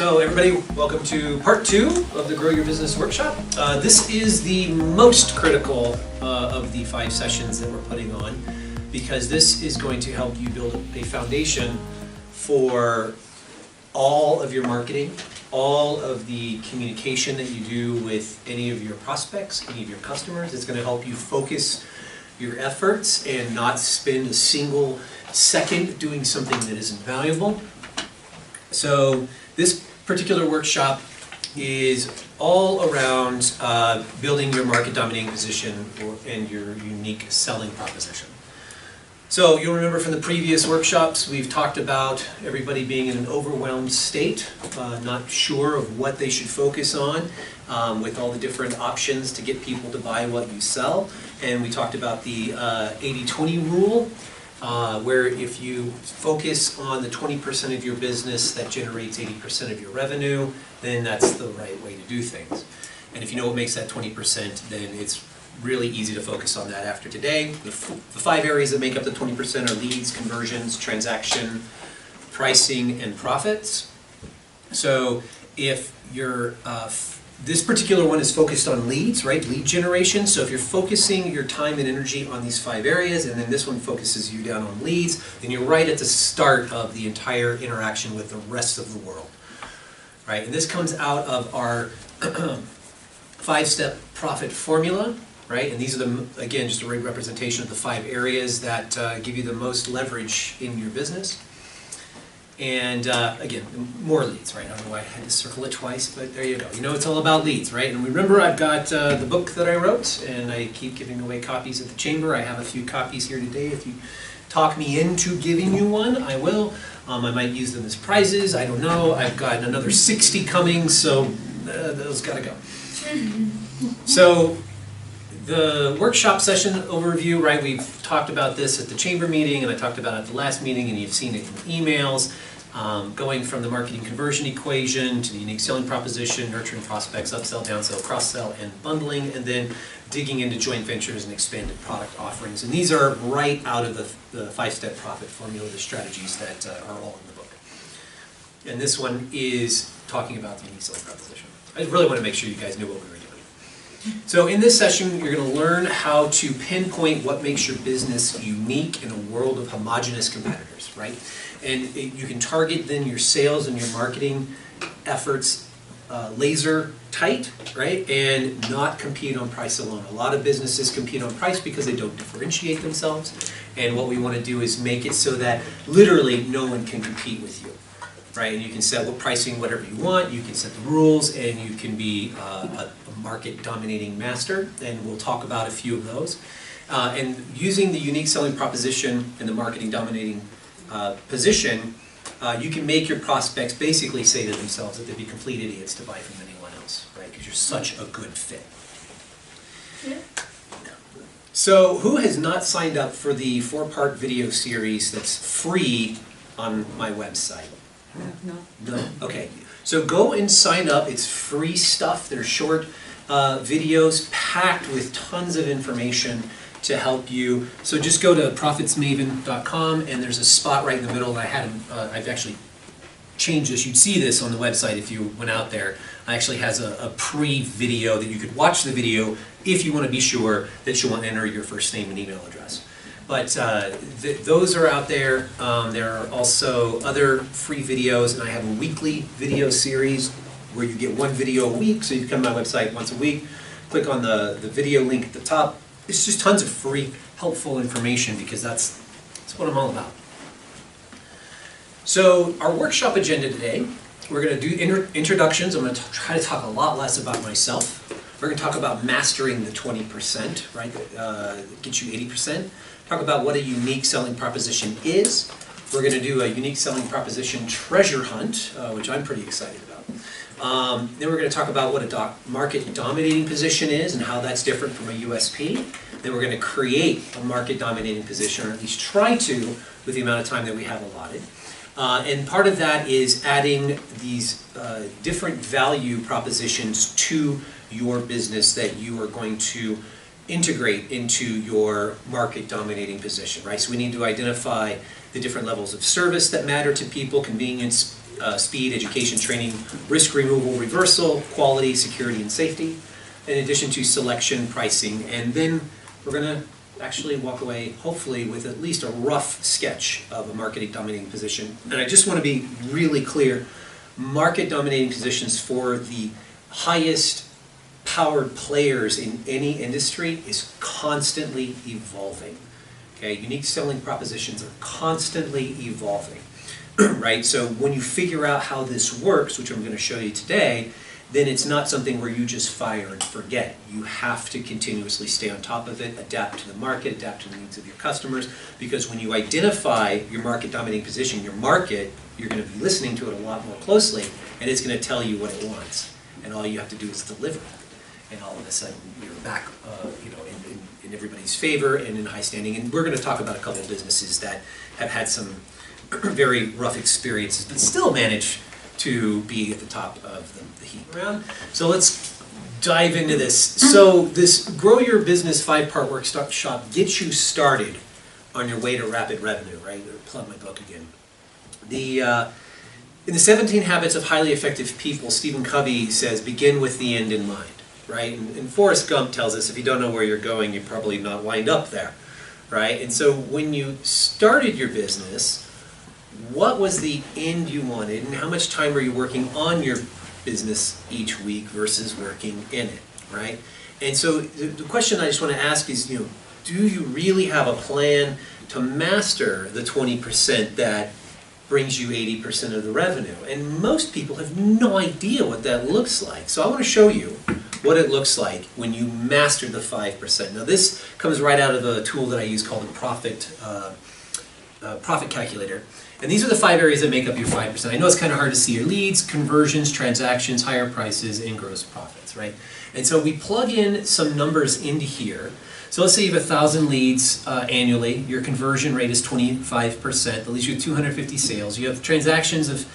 So everybody, welcome to part 2 of the Grow Your Business Workshop. This is the most critical of the 5 sessions that we're putting on, because this is going to help you build a foundation for all of your marketing, all of the communication that you do with any of your prospects, any of your customers. It's going to help you focus your efforts and not spend a single second doing something that isn't valuable. So this particular workshop is all around building your market dominating position and your unique selling proposition. So you'll remember from the previous workshops, we've talked about everybody being in an overwhelmed state, not sure of what they should focus on, with all the different options to get people to buy what you sell. And we talked about the 80-20 rule, where if you focus on the 20% of your business that generates 80% of your revenue, then that's the right way to do things. And if you know what makes that 20%, then it's really easy to focus on that after today. The 5 areas that make up the 20% are leads, conversions, transaction, pricing, and profits. So if you're this particular one is focused on leads, right? Lead generation. So if you're focusing your time and energy on these 5 areas, and then this one focuses you down on leads, then you're right at the start of the entire interaction with the rest of the world, right? And this comes out of our 5-step profit formula, right? And these are again, just a great representation of the 5 areas that give you the most leverage in your business. And again, more leads, right? I don't know why I had to circle it twice, but there you go. You know it's all about leads, right? And remember, I've got the book that I wrote, and I keep giving away copies at the chamber. I have a few copies here today. If you talk me into giving you one, I will. I might use them as prizes. I don't know. I've got another 60 coming, so those gotta go. So the workshop session overview, right? We've talked about this at the chamber meeting, and I talked about it at the last meeting, and you've seen it in emails. Going from the marketing conversion equation to the unique selling proposition, nurturing prospects, upsell, downsell, cross-sell, and bundling, and then digging into joint ventures and expanded product offerings. And these are right out of the 5-step profit formula, the strategies that are all in the book. And this one is talking about the unique selling proposition. I really want to make sure you guys knew what we were doing. So in this session, you're going to learn how to pinpoint what makes your business unique in a world of homogeneous competitors, right? And you can target then your sales and your marketing efforts laser tight, right? And not compete on price alone. A lot of businesses compete on price because they don't differentiate themselves. And what we want to do is make it so that literally no one can compete with you, right? And you can set what pricing whatever you want, you can set the rules, and you can be a market dominating master, and we'll talk about a few of those. And using the unique selling proposition and the marketing dominating position, you can make your prospects basically say to themselves that they'd be complete idiots to buy from anyone else, right? Because you're such a good fit. Yeah. So who has not signed up for the 4-part video series that's free on my website? No? Okay. So go and sign up. It's free stuff. They're short videos packed with tons of information to help you. So just go to profitsmaven.com, and there's a spot right in the middle, and I've actually changed this. You'd see this on the website if you went out there. It actually has a pre-video that you could watch the video if you want to be sure that you want to enter your first name and email address. But those are out there. There are also other free videos, and I have a weekly video series where you get 1 video a week. So you come to my website once a week, click on the video link at the top. It's just tons of free, helpful information, because that's what I'm all about. So our workshop agenda today, we're going to do introductions. I'm going to try to talk a lot less about myself. We're going to talk about mastering the 20%, right? Get you 80%. Talk about what a unique selling proposition is. We're going to do a unique selling proposition treasure hunt, which I'm pretty excited about. Then we're going to talk about what a market dominating position is and how that's different from a USP. Then we're going to create a market dominating position, or at least try to, with the amount of time that we have allotted. And part of that is adding these different value propositions to your business that you are going to integrate into your market dominating position, right? So we need to identify the different levels of service that matter to people, convenience, speed, education, training, risk removal, reversal, quality, security, and safety, in addition to selection, pricing, and then we're going to actually walk away, hopefully, with at least a rough sketch of a market dominating position. And I just want to be really clear, market dominating positions for the highest powered players in any industry is constantly evolving. Okay, unique selling propositions are constantly evolving, right? So when you figure out how this works, which I'm going to show you today, then it's not something where you just fire and forget. You have to continuously stay on top of it, adapt to the market, adapt to the needs of your customers, because when you identify your market dominating position, your market, you're going to be listening to it a lot more closely, and it's going to tell you what it wants. And all you have to do is deliver. And all of a sudden, you're back in everybody's favor and in high standing. And we're going to talk about a couple of businesses that have had some very rough experiences, but still manage to be at the top of the heat round. So let's dive into this. So this Grow Your Business 5-part workshop gets you started on your way to rapid revenue, right? Plug my book again. In the 17 Habits of Highly Effective People, Stephen Covey says, begin with the end in mind, right? And Forrest Gump tells us, if you don't know where you're going, you're probably not lined up there, right? And so when you started your business, what was the end you wanted, and how much time were you working on your business each week versus working in it, right? And so the question I just want to ask is, do you really have a plan to master the 20% that brings you 80% of the revenue? And most people have no idea what that looks like. So I want to show you what it looks like when you master the 5%. Now this comes right out of a tool that I use called the profit calculator. And these are the 5 areas that make up your 5%. I know it's kind of hard to see your leads, conversions, transactions, higher prices, and gross profits, right? And so we plug in some numbers into here. So let's say you have 1,000 leads annually. Your conversion rate is 25%. That leaves you with 250 sales. You have transactions of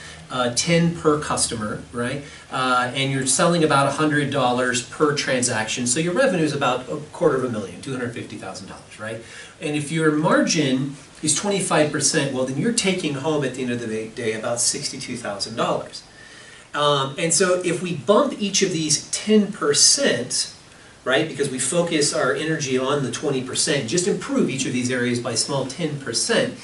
10 per customer, right? And you're selling about $100 per transaction. So your revenue is about $250,000, $250,000, right? And if your margin is 25%, well, then you're taking home at the end of the day about $62,000. And so if we bump each of these 10%, right, because we focus our energy on the 20%, just improve each of these areas by a small 10%,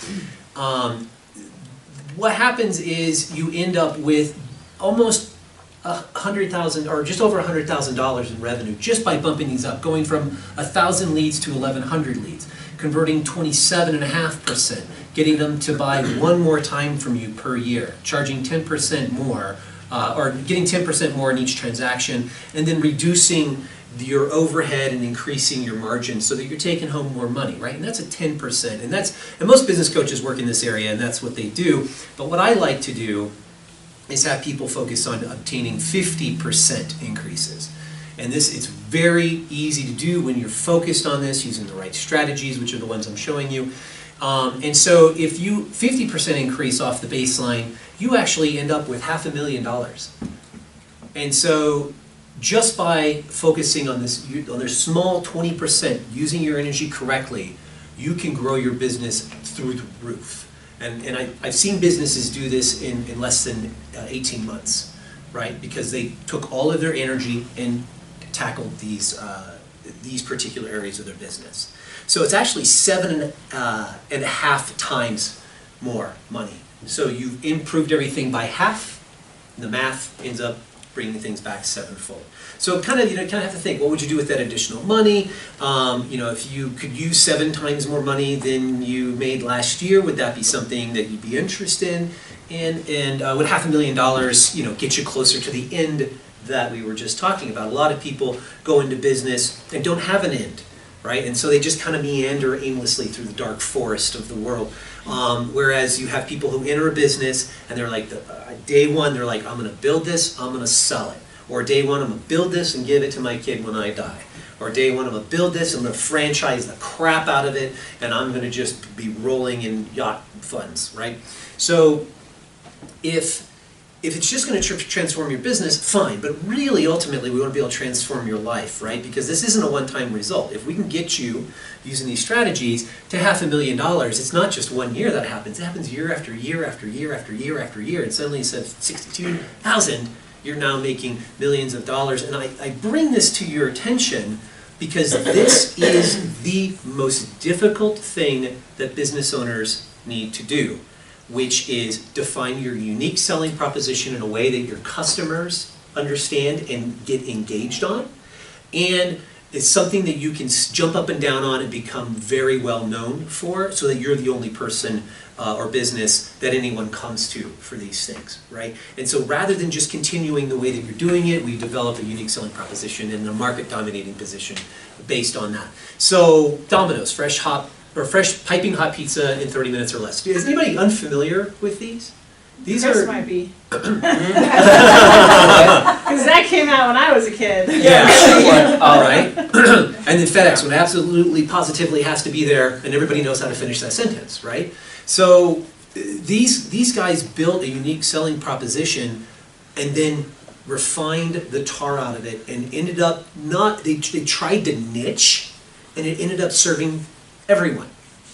what happens is you end up with almost $100,000 or just over $100,000 in revenue just by bumping these up, going from 1,000 leads to 1,100 leads, converting 27.5%, getting them to buy one more time from you per year, charging 10% more, or getting 10% more in each transaction, and then reducing your overhead and increasing your margin so that you're taking home more money, right? And that's a 10%. And most business coaches work in this area, and that's what they do. But what I like to do is have people focus on obtaining 50% increases. And it's very easy to do when you're focused on this, using the right strategies, which are the ones I'm showing you. And so if you 50% increase off the baseline, you actually end up with $500,000. And so just by focusing on this small 20%, using your energy correctly, you can grow your business through the roof. And I've seen businesses do this in less than 18 months, right? Because they took all of their energy and tackled these particular areas of their business. So it's actually 7.5 times more money. So you've improved everything by half, and the math ends up bringing things back sevenfold. So kind of have to think, what would you do with that additional money? If you could use 7 times more money than you made last year, would that be something that you'd be interested in? And would $500,000, get you closer to the end that we were just talking about? A lot of people go into business and don't have an end, right? And so they just kind of meander aimlessly through the dark forest of the world. Whereas you have people who enter a business and they're like, day one, they're like, I'm going to build this, I'm going to sell it. Or day one, I'm going to build this and give it to my kid when I die. Or day one, I'm going to build this, I'm going to franchise the crap out of it, and I'm going to just be rolling in yacht funds, right? So if if it's just going to transform your business, fine. But really, ultimately, we want to be able to transform your life, right? Because this isn't a one-time result. If we can get you, using these strategies, to $500,000, it's not just 1 year that happens. It happens year after year after year after year after year. And suddenly, instead of 62,000, you're now making millions of dollars. And I bring this to your attention because this is the most difficult thing that business owners need to do, which is define your unique selling proposition in a way that your customers understand and get engaged on. And it's something that you can jump up and down on and become very well known for, so that you're the only person or business that anyone comes to for these things, right? And so rather than just continuing the way that you're doing it, we develop a unique selling proposition and a market dominating position based on that. So Domino's, fresh piping hot pizza in 30 minutes or less. Is anybody unfamiliar with these? These Chris are might be. Because that came out when I was a kid. Yeah. All right. And then FedEx, when it absolutely positively has to be there, and everybody knows how to finish that sentence, right? So these guys built a unique selling proposition and then refined the tar out of it and ended up they tried to niche, and it ended up serving everyone,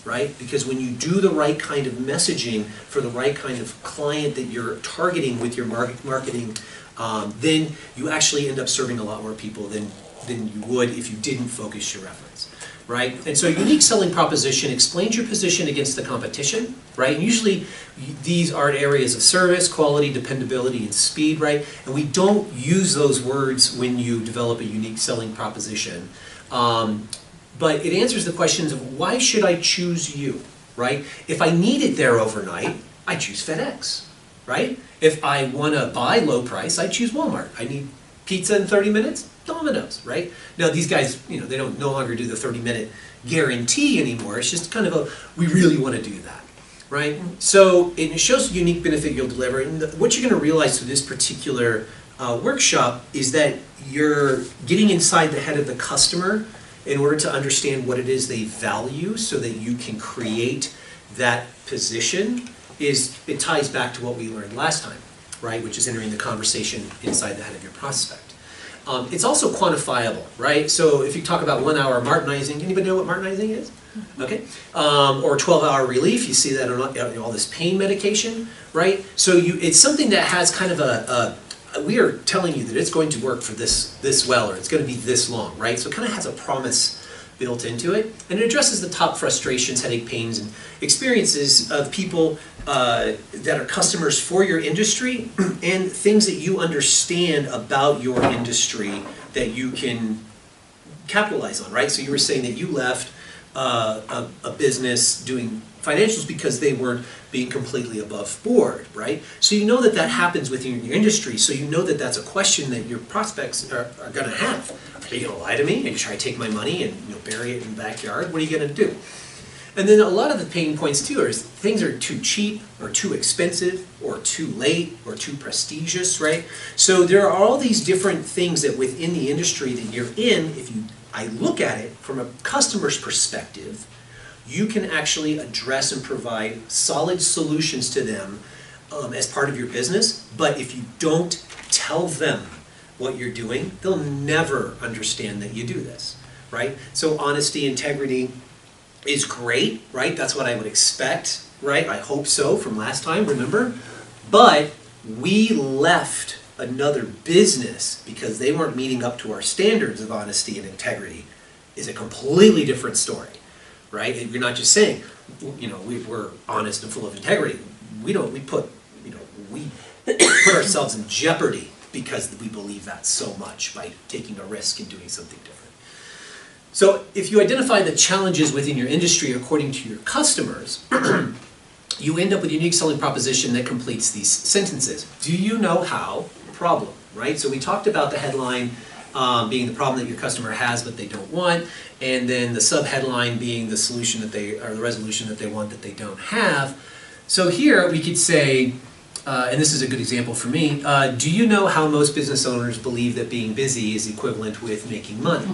right? Because when you do the right kind of messaging for the right kind of client that you're targeting with your marketing, then you actually end up serving a lot more people than you would if you didn't focus your efforts, right? And so unique selling proposition explains your position against the competition, right? And usually these are areas of service, quality, dependability, and speed, right? And we don't use those words when you develop a unique selling proposition. But it answers the questions of why should I choose you, right? If I need it there overnight, I choose FedEx, right? If I want to buy low price, I choose Walmart. I need pizza in 30 minutes, Domino's, right? Now these guys, they don't no longer do the 30-minute guarantee anymore. It's just kind of we really want to do that, right? So it shows the unique benefit you'll deliver. And what you're going to realize through this particular workshop is that you're getting inside the head of the customer in order to understand what it is they value so that you can create that position. It ties back to what we learned last time, right? Which is entering the conversation inside the head of your prospect. It's also quantifiable, right? So if you talk about 1 hour Martinizing, anybody know what Martinizing is? Okay. Or 12-hour relief, you see that on all this pain medication, right? So it's something that has kind of we are telling you that it's going to work for this well, or it's going to be this long, right? So it kind of has a promise built into it, and it addresses the top frustrations, headache, pains, and experiences of people that are customers for your industry, and things that you understand about your industry that you can capitalize on, right? So you were saying that you left a business doing financials because they weren't being completely above board, right? So you know that happens within your industry, so you know that that's a question that your prospects are going to have. Are you going to lie to me and try to take my money and bury it in the backyard? What are you going to do? And then a lot of the pain points too is things are too cheap or too expensive or too late or too prestigious, right? So there are all these different things that within the industry that you're in, I look at it from a customer's perspective, you can actually address and provide solid solutions to them as part of your business. But if you don't tell them what you're doing, they'll never understand that you do this, right? So honesty, integrity is great, right? That's what I would expect, right? I hope so from last time, remember? But we left another business because they weren't meeting up to our standards of honesty and integrity is a completely different story. Right? You're not just saying, we're honest and full of integrity. We put ourselves in jeopardy because we believe that so much by taking a risk and doing something different. So if you identify the challenges within your industry according to your customers, you end up with a unique selling proposition that completes these sentences. Do you know how? Problem, right? So we talked about the headline being the problem that your customer has but they don't want, and then the sub-headline being the solution the resolution that they want that they don't have. So here we could say, and this is a good example for me, do you know how most business owners believe that being busy is equivalent with making money,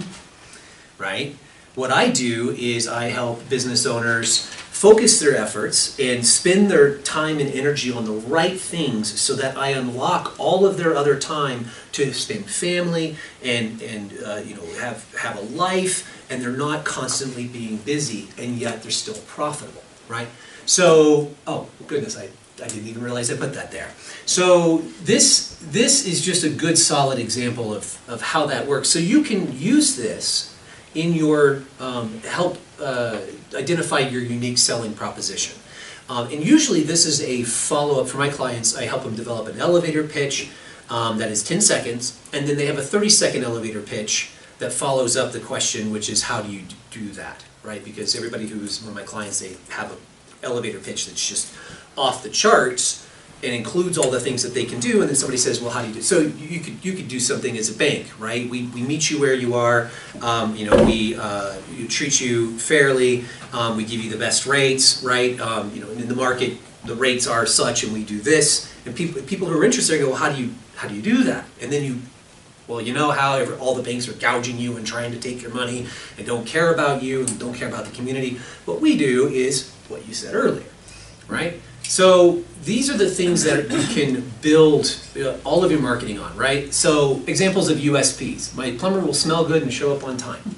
right? What I do is I help business owners focus their efforts and spend their time and energy on the right things so that I unlock all of their other time to spend family and you know, have a life, and they're not constantly being busy, and yet they're still profitable, right? So, oh goodness, I didn't even realize I put that there. So this is just a good solid example of how that works. So you can use this in your help identify your unique selling proposition. And usually this is a follow-up for my clients. I help them develop an elevator pitch that is 10 seconds, and then they have a 30-second elevator pitch that follows up the question, which is how do you do that, right? Because everybody who's one of my clients, they have an elevator pitch that's just off the charts and includes all the things that they can do, and then somebody says, well, how do you do? So you could do something as a bank, right? We meet you where you are, you know, we treat you fairly, we give you the best rates, right? You know, in the market, the rates are such, and we do this, and people who are interested go, well, how do you do that? And then well, you know how all the banks are gouging you and trying to take your money and don't care about you and don't care about the community. What we do is what you said earlier, right? So these are the things that you can build all of your marketing on, right? So examples of USPs. My plumber will smell good and show up on time,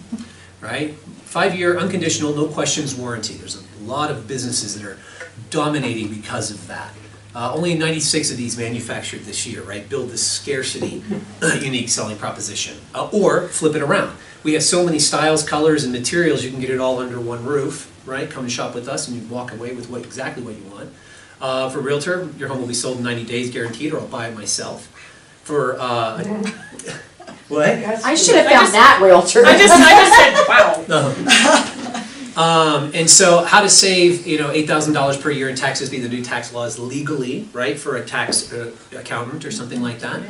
right? 5-year unconditional, no questions warranty. There's a lot of businesses that are dominating because of that. Only 96 of these manufactured this year, right? Build this scarcity unique selling proposition. Or flip it around. We have so many styles, colors, and materials, you can get it all under one roof, right? Come and shop with us and you walk away with exactly what you want. For a realtor, your home will be sold in 90 days guaranteed, or I'll buy it myself. For, what? I should have found that realtor. I just said, wow. And so how to save, you know, $8,000 per year in taxes via the new tax laws legally, right, for a tax accountant or something like that.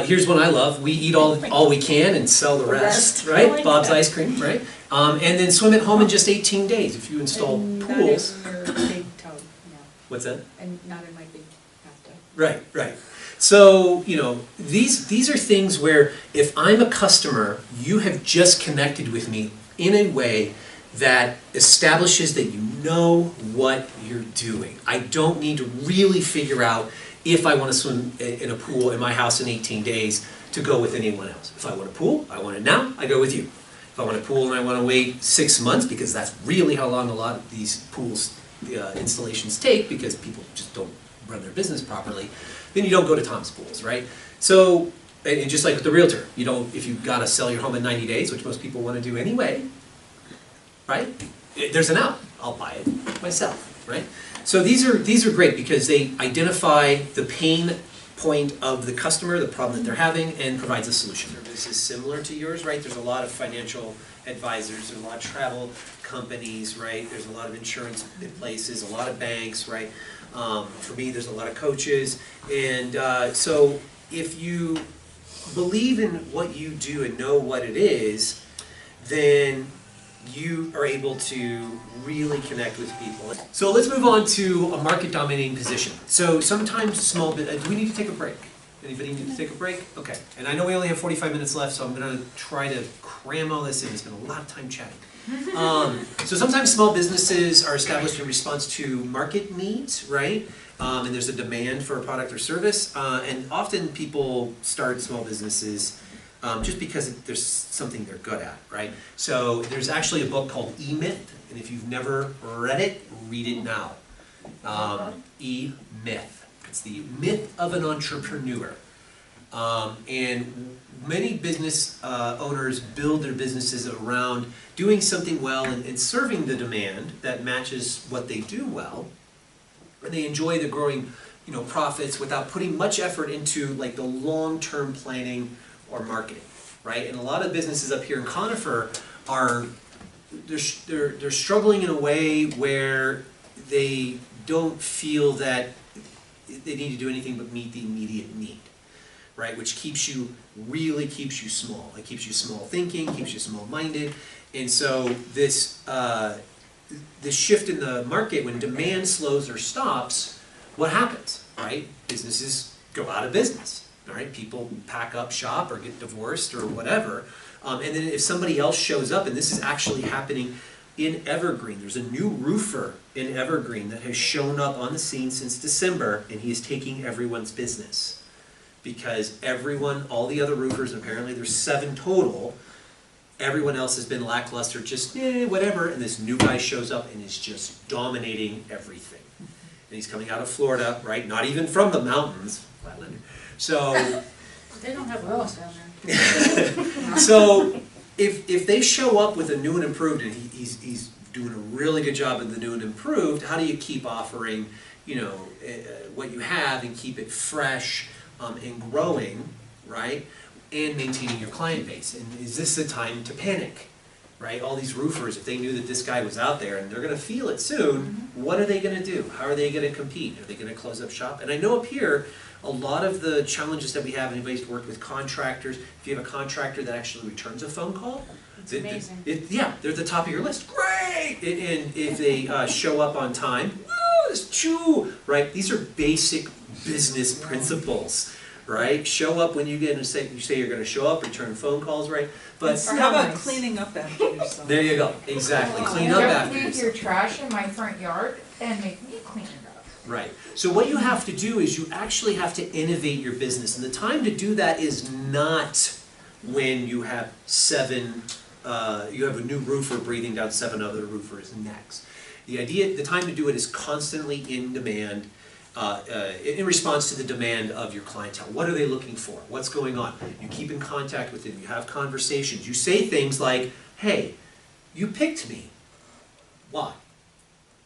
Here's one I love. We eat all we can and sell the rest, right? Like Bob's that. ice cream, right? And then swim at home in just 18 days if you install pools. Not in your big tub, no. What's that? And not in my big bathtub. Right, right. So, you know, these are things where if I'm a customer, you have just connected with me in a way that establishes that you know what you're doing. I don't need to really figure out if I want to swim in a pool in my house in 18 days to go with anyone else. If I want a pool, I want it now, I go with you. If I want a pool and I want to wait 6 months, because that's really how long a lot of these pools installations take, because people just don't run their business properly, then you don't go to Tom's Pools, right? So, and just like with the realtor, you don't, if you've got to sell your home in 90 days, which most people want to do anyway, right? There's an out. I'll buy it myself, right? So these are great because they identify the pain point of the customer, the problem that they're having, and provides a solution. This is similar to yours, right? There's a lot of financial advisors, there's a lot of travel companies, right? There's a lot of insurance places, a lot of banks, right? For me, there's a lot of coaches. And so if you believe in what you do and know what it is, then you are able to really connect with people. So let's move on to a market dominating position. So sometimes small, do we need to take a break? Anybody need to take a break? Okay, and I know we only have 45 minutes left, so I'm gonna try to cram all this in. It's been a lot of time chatting. So sometimes small businesses are established in response to market needs, right? And there's a demand for a product or service, and often people start small businesses just because there's something they're good at, right? So there's actually a book called E-Myth, and if you've never read it, read it now. E-Myth. It's the myth of an entrepreneur. And many business owners build their businesses around doing something well and serving the demand that matches what they do well. And they enjoy the growing, you know, profits without putting much effort into like the long-term planning or marketing, right? And a lot of businesses up here in Conifer are they're struggling in a way where they don't feel that they need to do anything but meet the immediate need, right? Which really keeps you small. It keeps you small thinking, keeps you small-minded, and so this shift in the market, when demand slows or stops, what happens, right? Businesses go out of business. All right, people pack up shop or get divorced or whatever, and then if somebody else shows up, and this is actually happening in Evergreen. There's a new roofer in Evergreen that has shown up on the scene since December, and he is taking everyone's business. Because everyone, all the other roofers, and apparently there's 7 total, everyone else has been lackluster, just whatever, and this new guy shows up and is just dominating everything. And he's coming out of Florida, right? Not even from the mountains, Flatlander. So, They don't have roofs down there. so if they show up with a new and improved, and he's doing a really good job of the new and improved, how do you keep offering, what you have and keep it fresh and growing, right? And maintaining your client base. And is this the time to panic, right? All these roofers, if they knew that this guy was out there and they're gonna feel it soon, what are they gonna do? How are they gonna compete? Are they gonna close up shop? And I know up here, a lot of the challenges that we have, anybody's worked with contractors, if you have a contractor that actually returns a phone call, It's amazing. yeah, they're at the top of your list, great! And if they show up on time, woo, it's choo, right? These are basic business principles, right? Show up when you get and you say you're gonna show up, return phone calls, right? But Or how about cleaning up after yourself? there you go, exactly, clean up after Don't leave yourself. your trash in my front yard and make me clean it up. Right. So what you have to do is you actually have to innovate your business. And the time to do that is not when you have you have a new roofer breathing down 7 other roofers' necks. The time to do it is constantly in demand, in response to the demand of your clientele. What are they looking for? What's going on? You keep in contact with them. You have conversations. You say things like, hey, you picked me. Why?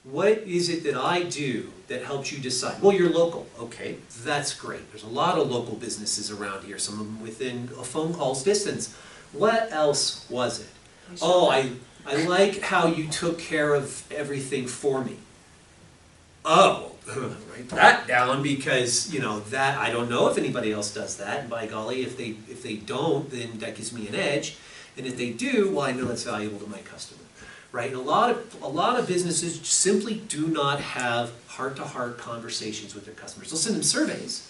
What is it that I do that helps you decide? Well, you're local. Okay, that's great. There's a lot of local businesses around here, some of them within a phone call's distance. What else was it? Oh, I like how you took care of everything for me. Oh, write that down because, that, I don't know if anybody else does that. And by golly, if they don't, then that gives me an edge. And if they do, well, I know that's valuable to my customer. Right? And a lot of businesses simply do not have heart-to-heart conversations with their customers. They'll send them surveys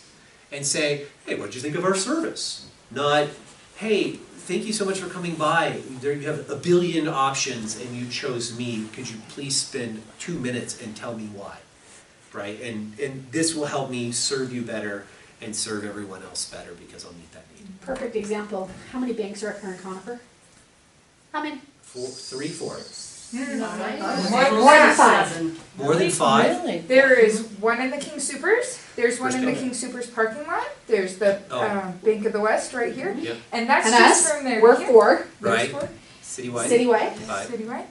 and say, hey, what did you think of our service? Not, hey, thank you so much for coming by. There you have a billion options and you chose me. Could you please spend 2 minutes and tell me why? Right? And this will help me serve you better and serve everyone else better because I'll meet that need. Perfect example. How many banks are here in Conifer? How many? 3, 4. More than 5. More than 5? There is one in the King Supers, there's one in the King Supers parking lot, there's the Bank of the West right here. Yep. And that's And just us, from there. we're 4. Right. There's 4. Citywide? Citywide. 5. Citywide.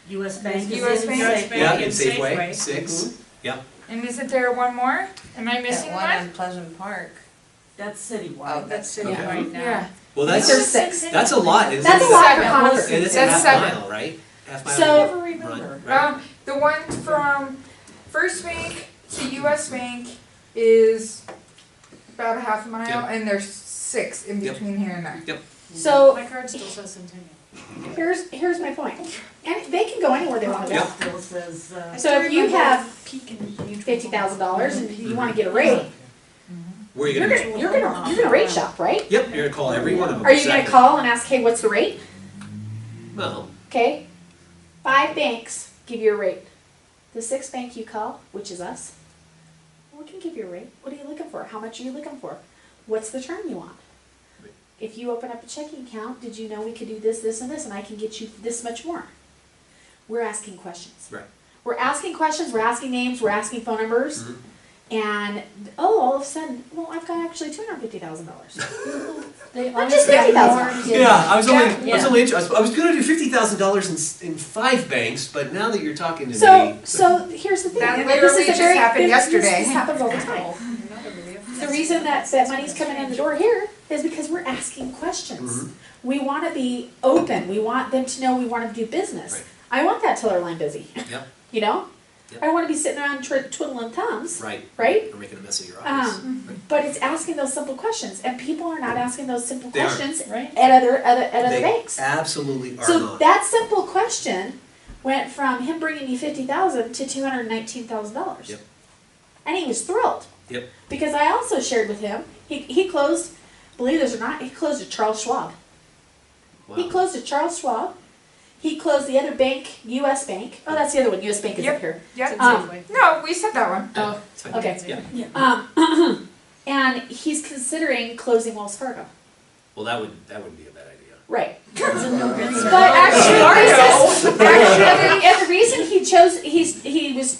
US Bank. US Bank. Yeah, and Safeway, 6. Yeah. And isn't there one more? Am I missing That one one? in Pleasant Park. That's citywide. Oh, that's city Okay. right now. Yeah. Well, I think there's 6. that's a lot. Isn't That's it? a lot for Seven. Conifer. And it's a That's half 7. mile, right? Half mile. So- run, right? The one from First Bank to US Bank is about a half a mile, Yep. and there's 6 in Yep. between here and there. So My card still says Centennial. here's my point. And they can go anywhere they want to go. Yep. Still says, So if you have Peak and Neutral. $50,000 and you want to get a rate, Where are you you're gonna do? gonna rate shop, right? Yep, you're gonna call every one of them. Are you gonna exactly. call and ask, hey, what's the rate? Well, Okay, 5 banks give you a rate. The 6th bank you call, which is us, we can give you a rate. What are you looking for? How much are you looking for? What's the term you want? If you open up a checking account, did you know we could do this, this, and this, and I can get you this much more? We're asking questions. right. We're asking questions, we're asking names, we're asking phone numbers, Mhm. and all of a sudden, well, I've got actually $250,000. They Not just $50,000. Yeah, I was only Yeah. I was gonna do $50,000 in 5 banks, but now that you're talking to me. So here's the thing. That and literally just happened yesterday. This happens all the time. The reason that money's coming in the door here is because we're asking questions. Mhm. We want to be open. We want them to know we want to do business. Right. I want that tiller line busy. Yep. You know? Yep. I don't want to be sitting around twiddling thumbs. Right. Right? Or making a mess of your office. But it's asking those simple questions, and people are not asking those simple They aren't. questions Right. at other They banks. absolutely are So not. that simple question went from him bringing me $50,000 to $219,000. Yep. And he was thrilled. Yep. Because I also shared with him, he closed, believe it or not, he closed at Charles Schwab. He Wow. closed at Charles Schwab. He closed the other bank, US Bank. Oh, that's the other one. US Bank is up Yep. here. Yep. Um, No, we said that one. Oh, It's fine. okay. Yeah. And he's considering closing Wells Fargo. Well, that wouldn't be a bad idea. Right. It's a no-brainer. But actually, and the reason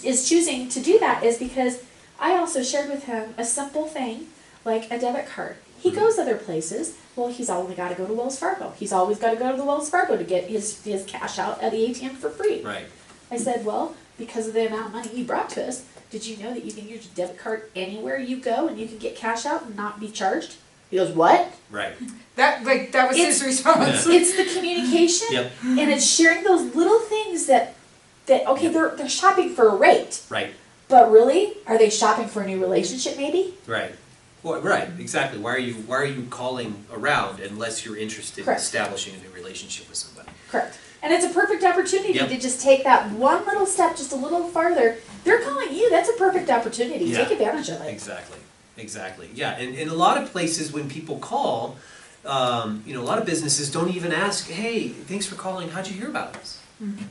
is choosing to do that is because I also shared with him a simple thing like a debit card. He goes other places. Well, he's only got to go to Wells Fargo. He's always got to go to the Wells Fargo to get his cash out at the ATM for free. Right. I said, well, because of the amount of money you brought to us, did you know that you can use your debit card anywhere you go and you can get cash out and not be charged? He goes, what? Right. That was his response. It's the communication Yep. and it's sharing those little things that okay, they're shopping for a rate, Right. but really, are they shopping for a new relationship maybe? Right. Well, right. Exactly. Why are you calling around unless you're interested Correct. in establishing a new relationship with somebody? Correct. And it's a perfect opportunity Yep. to just take that one little step just a little farther. They're calling you, that's a perfect opportunity. Yeah. Take advantage of it. Exactly. Yeah. And in a lot of places when people call, a lot of businesses don't even ask, hey, thanks for calling. How'd you hear about us?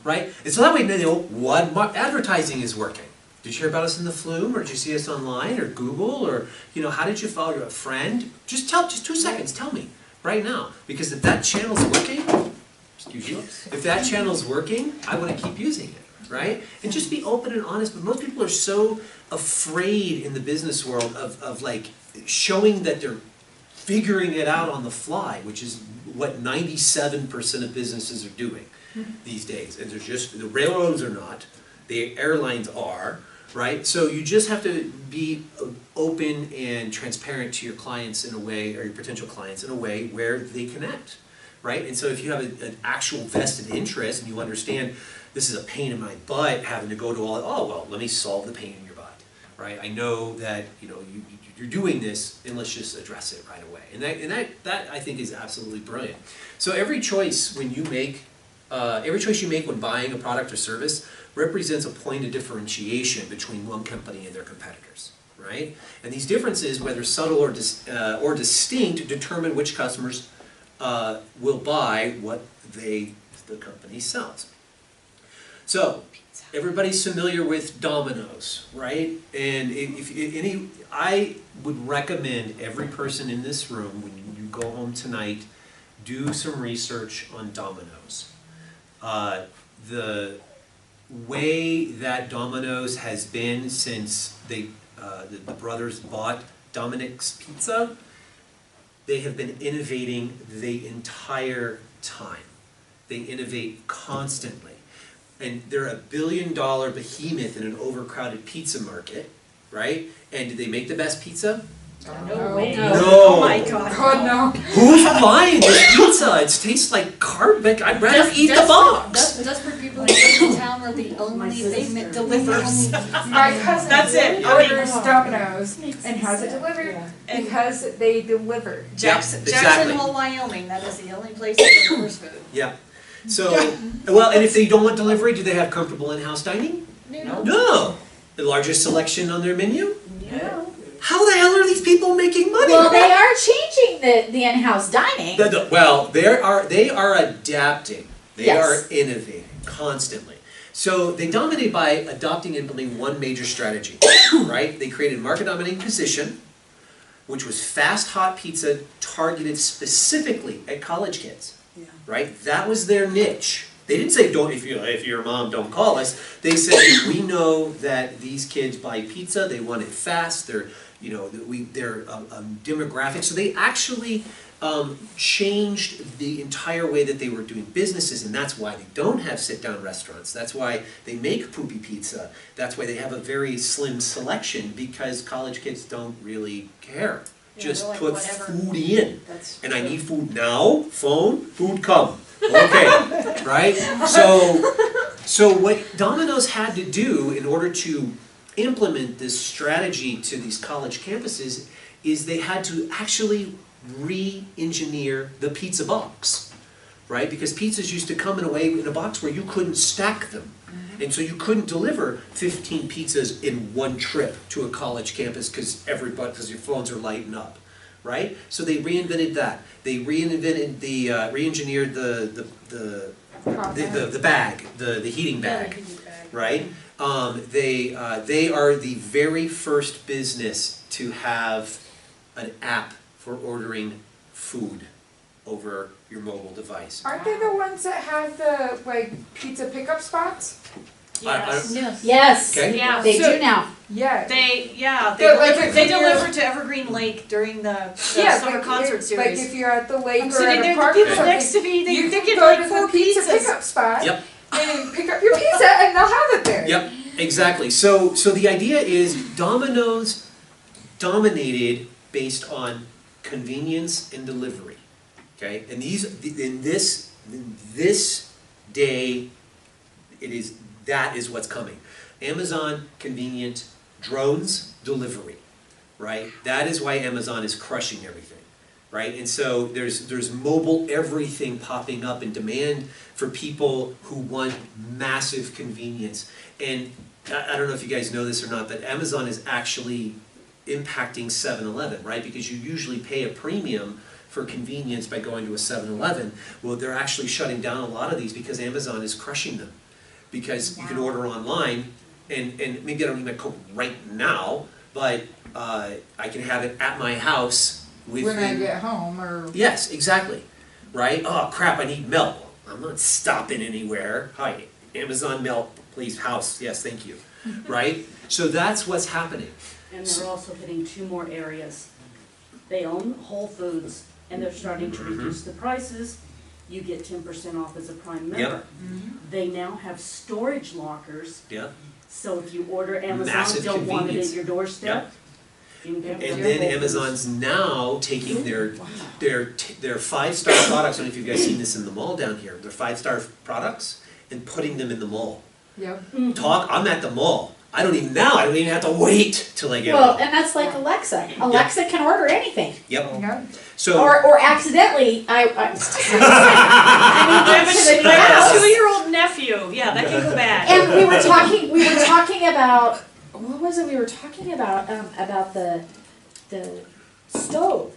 Right? And so that way they know what advertising is working. Did you hear about us in the Flume, or did you see us online, or Google, or how did you follow a friend? Just 2 seconds. Tell me right now, because if that channel's working, excuse you, if that channel's working, I want to keep using it, right? And just be open and honest. But most people are so afraid in the business world of like showing that they're figuring it out on the fly, which is what 97% of businesses are doing these days. And the railroads are not, the airlines are, right? So you just have to be open and transparent to your clients in a way, or your potential clients in a way where they connect, right? And so if you have an actual vested interest and you understand this is a pain in my butt having to go to let me solve the pain in your butt, right? I know that you're doing this, and let's just address it right away. And that I think is absolutely brilliant. So every choice you make when buying a product or service represents a point of differentiation between one company and their competitors, right? And these differences, whether subtle or distinct, determine which customers will buy what the company sells. So everybody's familiar with Domino's, right? And I would recommend every person in this room, when you go home tonight, do some research on Domino's. The way that Domino's has been since the brothers bought Dominic's Pizza, they have been innovating the entire time. They innovate constantly. And they're a $1 billion behemoth in an overcrowded pizza market, right? And do they make the best pizza? No way. No. Oh my God. God, no. Who's buying this pizza? It tastes like carpet. I'd rather eat the box. Desperate people in the town are the only thing that delivers. My cousin That's it. orders Domino's and has it delivered because they deliver. Jackson, exactly. Jacksonville, Wyoming, that is the only place that delivers food. Yeah. So, and if they don't want delivery, do they have comfortable in-house dining? No. No. The largest selection on their menu? Yeah. How the hell are these people making money? Well, they are changing the in-house dining. They are adapting. They Yes. are innovating constantly. So they dominate by adopting and implementing one major strategy, right? They created a market dominating position, which was fast, hot pizza targeted specifically at college kids, right? That was their niche. They didn't say, if your mom, don't call us. They said, we know that these kids buy pizza, they want it fast, they're demographic. So they actually changed the entire way that they were doing businesses, and that's why they don't have sit-down restaurants. That's why they make poopy pizza. That's why they have a very slim selection, because college kids don't really care. Yeah, Just they're like, put whatever. food in. That's And I true. need food now, phone, food come. Okay, right? So what Domino's had to do in order to implement this strategy to these college campuses is they had to actually re-engineer the pizza box, right? Because pizzas used to come in a box where you couldn't stack them. And so you couldn't deliver 15 pizzas in one trip to a college campus because your phones are lighting up, right? So they reinvented that. They re-engineered the the bag, the heating bag, right? They are the very first business to have an app for ordering food over your mobile device. Aren't they the ones that have the like pizza pickup spots? Yes. Yes, Okay. Yeah. they So- do now. Yeah. They Like, deliver, if they you're- deliver to Evergreen Lake during the Yeah, summer like, concert Like series. if you're at the lake I'm or sitting at there, a the park or people something, next to me, they you get can go like to 4 the pizza pizzas. pickup spot Yep. and pick up your pizza and they'll have it there. Yep, exactly. So the idea is Domino's dominated based on convenience and delivery. Okay, and in this day, that is what's coming. Amazon convenient, drones delivery, right? That is why Amazon is crushing everything, right? And so there's mobile everything popping up in demand for people who want massive convenience. And I don't know if you guys know this or not, but Amazon is actually impacting 7-Eleven, right? Because you usually pay a premium for convenience by going to a 7-Eleven. Well, they're actually shutting down a lot of these because Amazon is crushing them. Because you can order online, and maybe I don't need my Coke right now, but I can have it at my house When I within. get home or. Yes, exactly, right? Oh crap, I need milk. I'm not stopping anywhere. Hi, Amazon milk, please, house, yes, thank you, right? So that's what's happening. And they're also hitting 2 more areas. They own Whole Foods, and they're starting to reduce the prices. You get 10% off as a Prime member. They now have storage lockers, Yeah, so if you order Amazon, Massive don't want it convenience. at your doorstep. You can pick it up and at then Whole Foods. Amazon's now taking their 5-star products, I don't know if you've guys seen this in the mall down here, their 5-star products, and putting them in the mall. Yep. I'm at the mall. I don't even have to wait till I get Well, home. and that's like Alexa. Alexa can order anything. Yep, Yep. so. Or accidentally, I I have mean, a to the house. 2-year-old nephew, yeah, that can go bad. And we were talking about, what was it we were talking about the stove.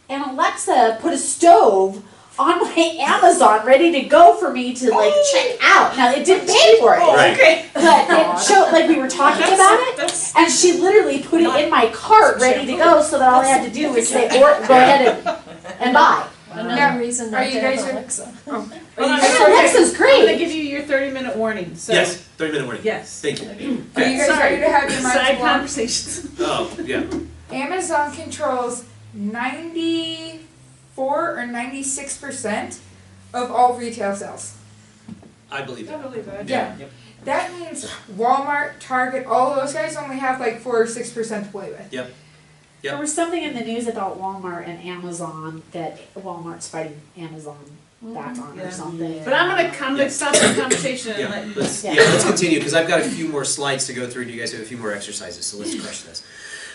And Alexa put a stove on my Amazon ready to go for me to like check out. Now it didn't pay for it. Right. Okay. But it showed, like we were talking about it, That's, and she literally put it in my cart ready to go so that all I had to do was say, or go ahead and buy. Now, reason are you guys are you on. guys Alexa's I'm gonna great. give you your 30-minute warning, so. Yes, 30-minute warning. Yes. Thank you. Are you guys Sorry. ready to have your minds Side blown? conversations. Oh, yeah. Amazon controls 94 or 96% of all retail sales. I believe that. believe that. Yeah. That means Walmart, Target, all of those guys only have like 4 or 6% to play with. Yep. There was something in the news about Walmart and Amazon that Walmart's fighting Amazon back on or something. But I'm gonna stop the conversation and Yeah, let you. let's continue, because I've got a few more slides to go through, and you guys have a few more exercises, so let's crush this.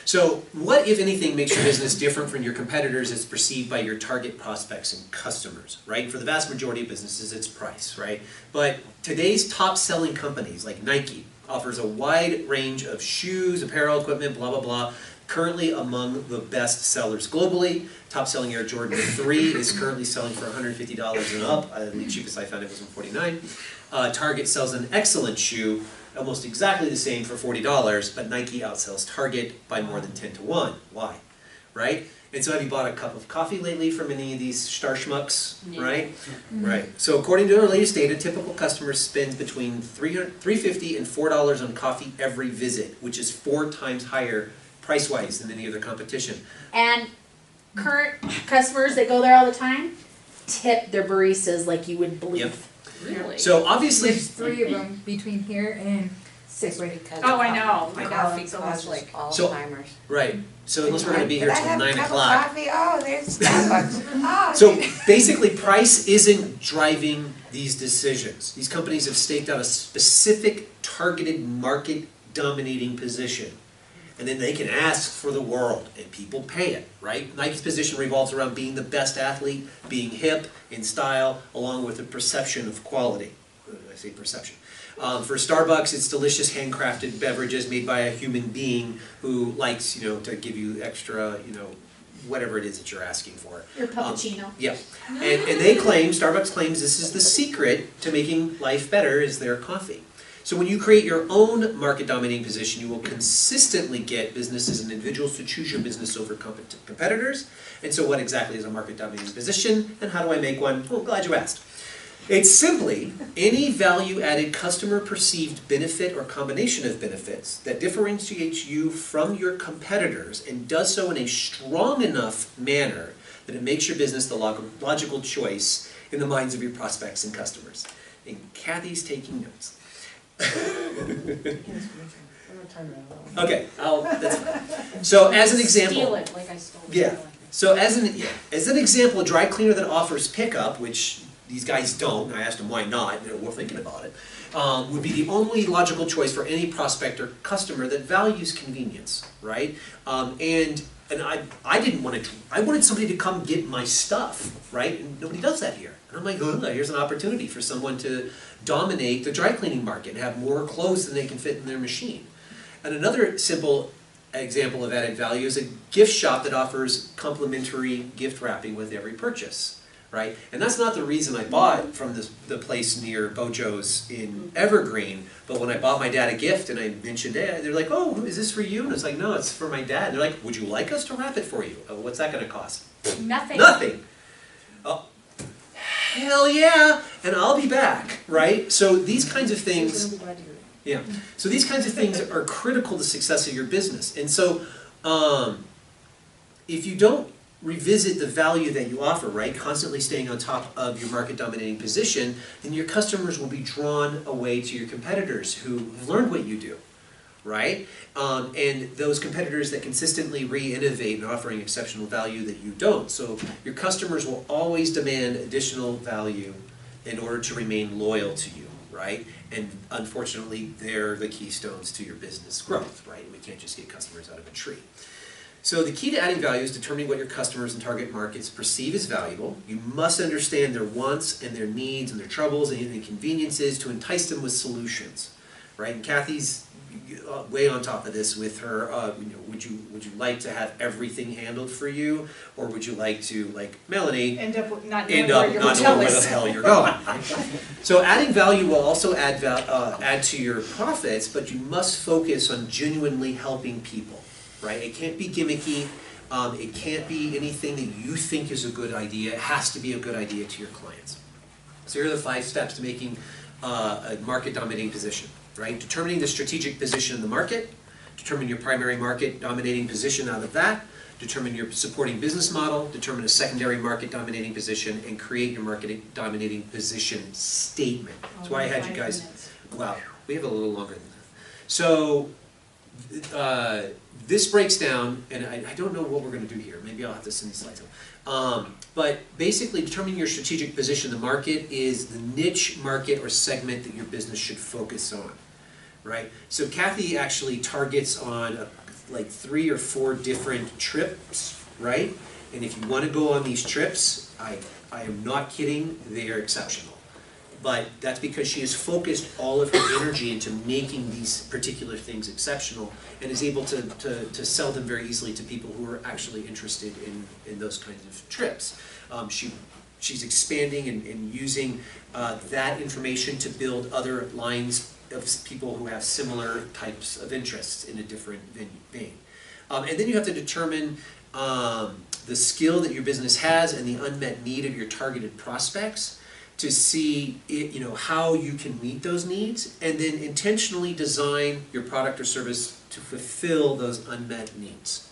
So, what, if anything, makes your business different from your competitors as perceived by your target prospects and customers, right? For the vast majority of businesses, it's price, right? But today's top-selling companies, like Nike, offers a wide range of shoes, apparel, equipment, blah, blah, blah, currently among the best sellers globally. Top-selling Air Jordan 3 is currently selling for $150 and up. The cheapest I found it was $149. Target sells an excellent shoe, almost exactly the same for $40, but Nike outsells Target by more than 10 to 1. Why? Right? And so have you bought a cup of coffee lately from any of these star schmucks? Right? Right. So according to our latest data, typical customer spends between $3.50 and $4 on coffee every visit, which is 4 times higher price-wise than any other competition. And current customers that go there all the time tip their baristas like you wouldn't believe. Really? So obviously, There's 3 of them between here and Safeway. Oh, I know, I know, Coffee it's almost causes like. Alzheimer's. right, so unless we're gonna be here till 9 o'clock. Coffee? Oh, there's Starbucks. Oh, So basically, price isn't driving these decisions. These companies have staked out a specific targeted market dominating position. And then they can ask for the world, and people pay it, right? Nike's position revolves around being the best athlete, being hip, in style, along with a perception of quality. I say perception. For Starbucks, it's delicious handcrafted beverages made by a human being who likes, to give you extra, whatever it is that you're asking for. Your puppuccino. Yeah, and they claim, Starbucks claims this is the secret to making life better is their coffee. So when you create your own market dominating position, you will consistently get businesses and individuals to choose your business over competitors. And so what exactly is a market dominating position, and how do I make one? Well, glad you asked. It's simply any value-added customer perceived benefit or combination of benefits that differentiates you from your competitors and does so in a strong enough manner that it makes your business the logical choice in the minds of your prospects and customers. And Kathy's taking notes. Okay, that's fine. So as an example. Steal it like I stole it. Yeah. So as an example, a dry cleaner that offers pickup, which these guys don't, I asked them why not, and we're thinking about it, would be the only logical choice for any prospect or customer that values convenience, right? And I didn't want to, I wanted somebody to come get my stuff, right? And nobody does that here. And I'm like, oh, here's an opportunity for someone to dominate the dry cleaning market and have more clothes than they can fit in their machine. And another simple example of added value is a gift shop that offers complimentary gift wrapping with every purchase, right? And that's not the reason I bought from the place near Bojo's in Evergreen, but when I bought my dad a gift and I mentioned it, they're like, oh, is this for you? And it's like, no, it's for my dad. And they're like, would you like us to wrap it for you? Oh, what's that going to cost? Nothing. Nothing. Oh, hell yeah, and I'll be back, right? So these kinds of things, yeah. So these kinds of things are critical to the success of your business. And so if you don't revisit the value that you offer, right, constantly staying on top of your market dominating position, then your customers will be drawn away to your competitors who have learned what you do, right? And those competitors that consistently re-innovate and offering exceptional value that you don't. So your customers will always demand additional value in order to remain loyal to you, right? And unfortunately, they're the keystones to your business growth, right? We can't just get customers out of a tree. So the key to adding value is determining what your customers and target markets perceive as valuable. You must understand their wants and their needs and their troubles and inconveniences to entice them with solutions, right? And Kathy's way on top of this with her, you know, would you like to have everything handled for you, or would you like to, like Melanie, End up not end knowing up where your not hotel knowing where the is. hell you're going? So adding value will also add to your profits, but you must focus on genuinely helping people, right? It can't be gimmicky. It can't be anything that you think is a good idea. It has to be a good idea to your clients. So here are the 5 steps to making a market dominating position. Right? Determining the strategic position in the market, determine your primary market dominating position out of that, determine your supporting business model, determine a secondary market dominating position, and create your market dominating position statement. That's why I had you guys, wow, we have a little longer than that. So this breaks down, and I don't know what we're going to do here. Maybe I'll have to send these slides out. But basically, determining your strategic position in the market is the niche market or segment that your business should focus on, right? So Kathy actually targets on like 3 or 4 different trips, right? And if you want to go on these trips, I am not kidding, they are exceptional. But that's because she has focused all of her energy into making these particular things exceptional and is able to sell them very easily to people who are actually interested in those kinds of trips. She's expanding and using that information to build other lines of people who have similar types of interests in a different vein. And then you have to determine the skill that your business has and the unmet need of your targeted prospects to see how you can meet those needs, and then intentionally design your product or service to fulfill those unmet needs,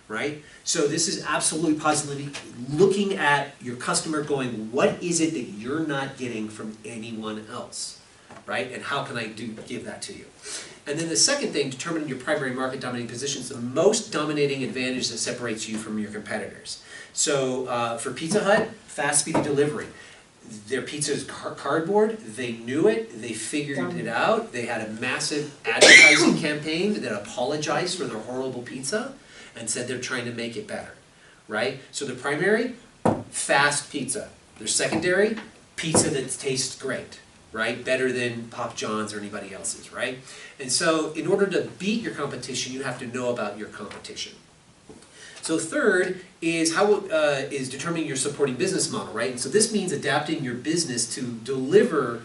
right? So this is absolutely positively looking at your customer going, what is it that you're not getting from anyone else, right? And how can I give that to you? And then the second thing, determining your primary market dominating position is the most dominating advantage that separates you from your competitors. So for Pizza Hut, fast, speedy delivery. Their pizza is cardboard, they knew it, they figured it out, they had a massive advertising campaign that apologized for their horrible pizza and said they're trying to make it better, right? So the primary, fast pizza. Their secondary, pizza that tastes great, right? Better than Pop John's or anybody else's, right? And so in order to beat your competition, you have to know about your competition. So third is is determining your supporting business model, right? And so this means adapting your business to deliver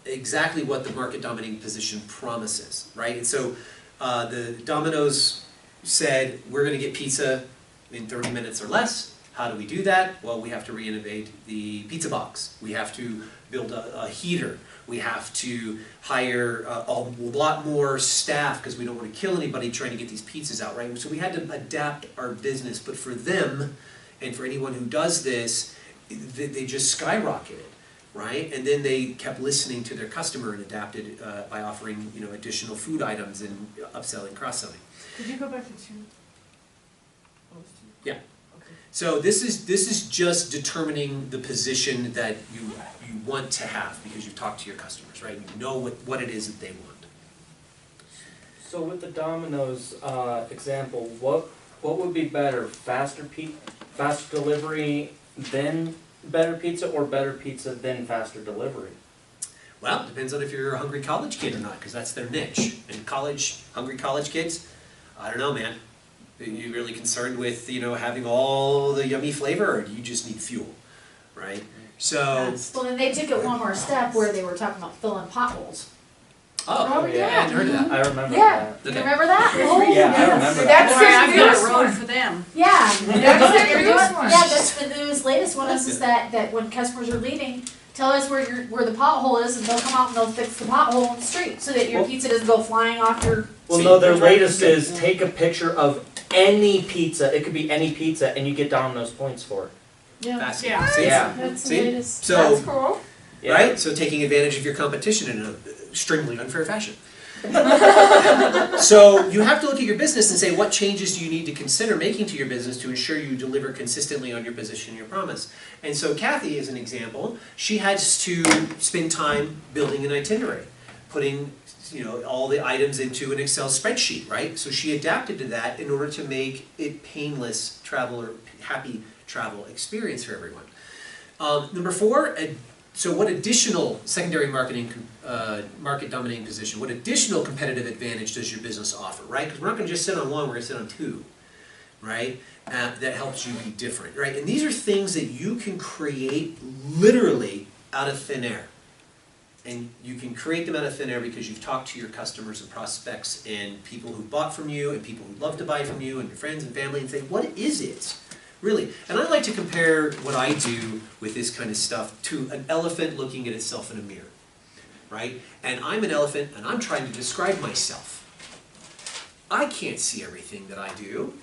exactly what the market dominating position promises, right? And so the Domino's said, we're gonna get pizza in 30 minutes or less. How do we do that? Well, we have to re-innovate the pizza box. We have to build a heater. We have to hire a lot more staff because we don't want to kill anybody trying to get these pizzas out, right? So we had to adapt our business. But for them, and for anyone who does this, they just skyrocketed, right? And then they kept listening to their customer and adapted by offering, additional food items and upselling, cross-selling. Could you go back to two? Yeah. So this is just determining the position that you want to have because you've talked to your customers, right? You know what it is that they want. So with the Domino's example, what would be better? Faster delivery then better pizza, or better pizza then faster delivery? Well, it depends on if you're a hungry college kid or not, because that's their niche. And hungry college kids, I don't know, man. Are you really concerned with, having all the yummy flavor, or do you just need fuel, right? So, Well, then they took it one more step where they were talking about filling potholes. oh, yeah. I hadn't heard of that. I remember Yeah, that. you Okay. remember that? Yeah, I remember that. That's Boy, I've the got newest a road one. for them. Yeah. That's the newest one. Yeah, that's the newest latest one is that when customers are leaving, tell us where the pothole is and they'll come out and they'll fix the pothole in the street so that your Well- pizza doesn't go flying off your. Well, no, their latest is take a picture of any pizza. It could be any pizza, and you get Domino's points for it. Yeah. Fascinating. Yeah. See? Yeah. That's the See? latest. So, That's cool. Yeah. right? So taking advantage of your competition in an extremely unfair fashion. So you have to look at your business and say, what changes do you need to consider making to your business to ensure you deliver consistently on your position and your promise? And so Kathy, as an example, she had to spend time building an itinerary, putting all the items into an Excel spreadsheet, right? So she adapted to that in order to make it painless travel or happy travel experience for everyone. Number 4, so what additional secondary market dominating position, what additional competitive advantage does your business offer, right? Because we're not going to just sit on one, we're going to sit on 2, right? That helps you be different, right? And these are things that you can create literally out of thin air. And you can create them out of thin air because you've talked to your customers and prospects and people who bought from you and people who love to buy from you and your friends and family and say, what is it? Really. And I like to compare what I do with this kind of stuff to an elephant looking at itself in a mirror, right? And I'm an elephant and I'm trying to describe myself. I can't see everything that I do.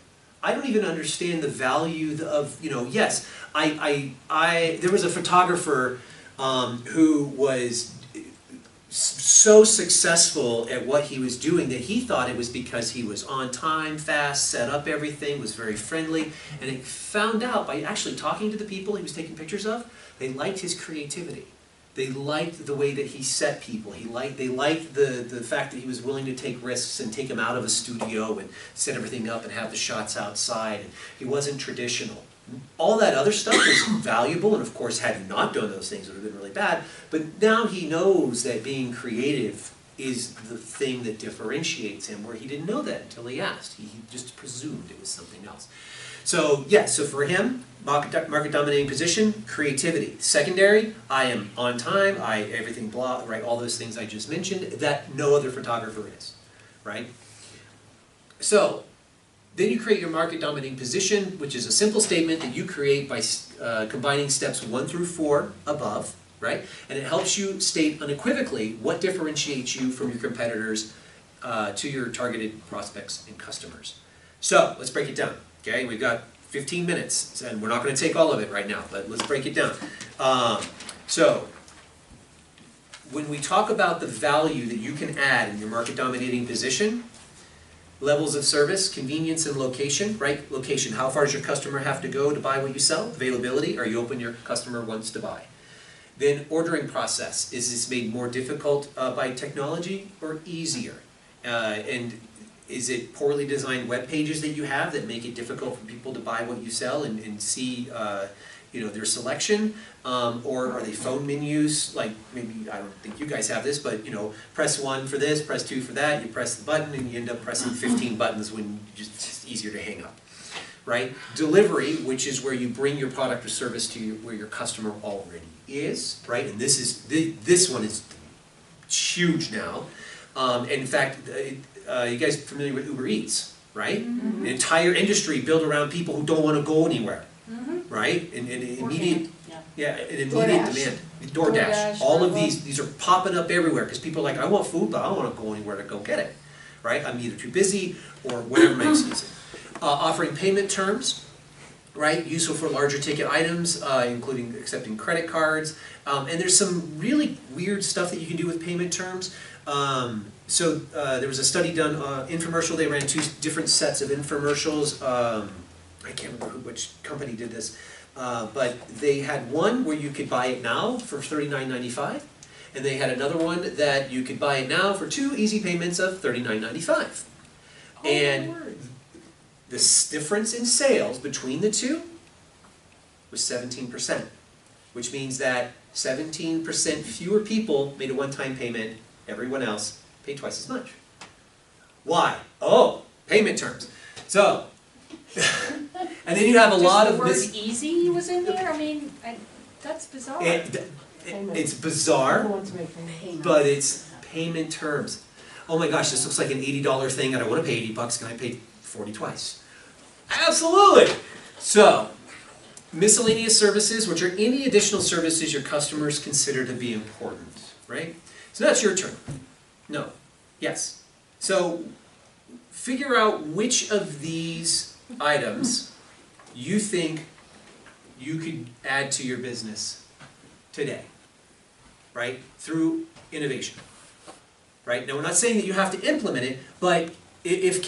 I don't even understand the value of, yes, there was a photographer who was so successful at what he was doing that he thought it was because he was on time, fast, set up everything, was very friendly, and he found out by actually talking to the people he was taking pictures of, they liked his creativity. They liked the way that he set people. They liked the fact that he was willing to take risks and take them out of a studio and set everything up and have the shots outside. And he wasn't traditional. All that other stuff was valuable, and of course, had he not done those things, it would have been really bad. But now he knows that being creative is the thing that differentiates him, where he didn't know that until he asked. He just presumed it was something else. So, yeah, so for him, market dominating position, creativity. Secondary, I am on time, everything blah, right, all those things I just mentioned, that no other photographer is, right? So, then you create your market dominating position, which is a simple statement that you create by combining steps 1 through 4 above, right? And it helps you state unequivocally what differentiates you from your competitors to your targeted prospects and customers. So, let's break it down, okay? We've got 15 minutes, and we're not going to take all of it right now, but let's break it down. So, when we talk about the value that you can add in your market dominating position, levels of service, convenience, and location, right? Location, how far does your customer have to go to buy what you sell? Availability, are you open your customer wants to buy? Then ordering process, is this made more difficult by technology or easier? And is it poorly designed web pages that you have that make it difficult for people to buy what you sell and see their selection, or are they phone menus, like maybe, I don't think you guys have this, but press 1 for this, press 2 for that, you press the button and you end up pressing 15 buttons when it's just easier to hang up, right? Delivery, which is where you bring your product or service to where your customer already is, right? And this one is huge now. In fact, you guys familiar with Uber Eats, right? An entire industry built around people who don't want to go anywhere, right? And immediate, an immediate DoorDash. demand. DoorDash. All of these are popping up everywhere because people are like, I want food, but I don't want to go anywhere to go get it, right? I'm either too busy or whatever my excuse is. Offering payment terms, right? Useful for larger ticket items, including accepting credit cards. And there's some really weird stuff that you can do with payment terms. So there was a study done, infomercial, they ran 2 different sets of infomercials. I can't remember which company did this, but they had one where you could buy it now for $39.95, and they had another one that you could buy it now for 2 easy payments of $39.95. And the difference in sales between the two was 17%, which means that 17% fewer people made a one-time payment. Everyone else paid twice as much. Why? Oh, payment terms. So, and then you have a lot of this. Just the word easy was in there, I mean, that's bizarre. It's bizarre, but it's payment terms. Oh my gosh, this looks like an $80 thing. I don't want to pay $80. Can I pay 40 twice? Absolutely. So, miscellaneous services, which are any additional services your customers consider to be important, right? So that's your turn. No. Yes. So figure out which of these items you think you could add to your business today, right? Through innovation, right? Now we're not saying that you have to implement it, but if